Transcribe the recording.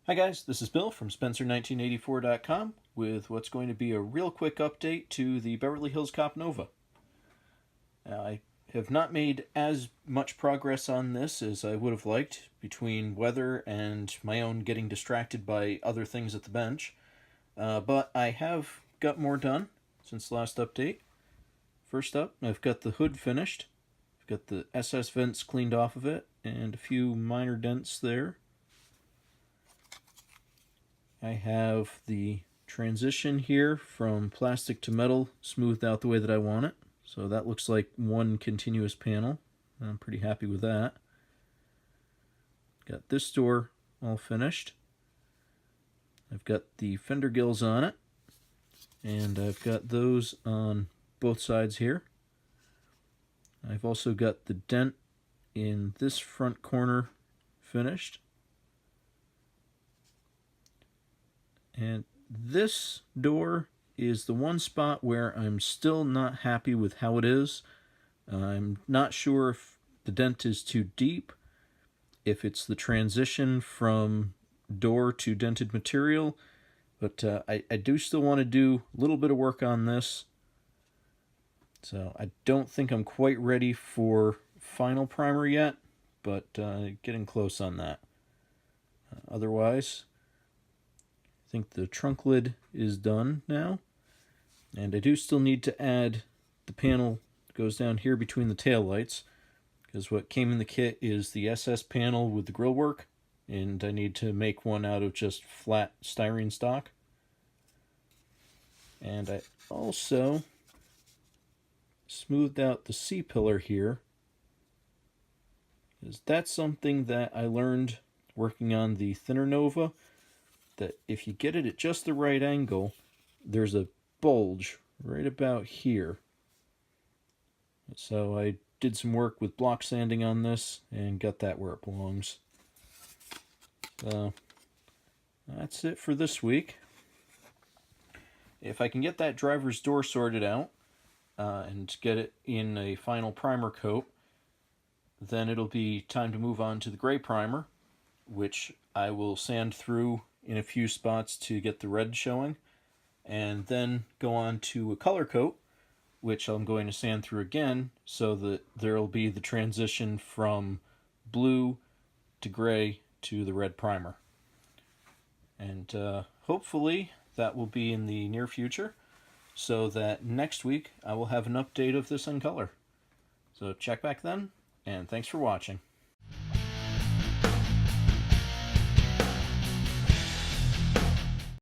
Hi guys, this is Bill from Spencer1984.com with what's going to be a real quick update to the Beverly Hills Cop Nova. I have not made as much progress on this as I would have liked between weather and my own getting distracted by other things at the bench, but I have got more done since the last update. First up, I've got the hood finished. I've got the SS vents cleaned off of it and a few minor dents there. I have the transition here from plastic to metal smoothed out the way that I want it. So that looks like one continuous panel. I'm pretty happy with that. Got this door all finished. I've got the fender gills on it. And I've got those on both sides here. I've also got the dent in this front corner finished. And this door is the one spot where I'm still not happy with how it is. I'm not sure if the dent is too deep, if it's the transition from door to dented material, but I do still want to do a little bit of work on this. So I don't think I'm quite ready for final primer yet, but getting close on that. Otherwise, I think the trunk lid is done now, and I do still need to add the panel that goes down here between the tail lights, because what came in the kit is the SS panel with the grill work, and I need to make one out of just flat styrene stock. And I also smoothed out the C-pillar here, because that's something that I learned working on the thinner Nova, that if you get it at just the right angle, there's a bulge right about here. So I did some work with block sanding on this and got that where it belongs. So that's it for this week. If I can get that driver's door sorted out and get it in a final primer coat, then it'll be time to move on to the gray primer, which I will sand through in a few spots to get the red showing, and then go on to a color coat, which I'm going to sand through again so that there'll be the transition from blue to gray to the red primer. And hopefully that will be in the near future, so that next week I will have an update of this in color. So check back then, and thanks for watching.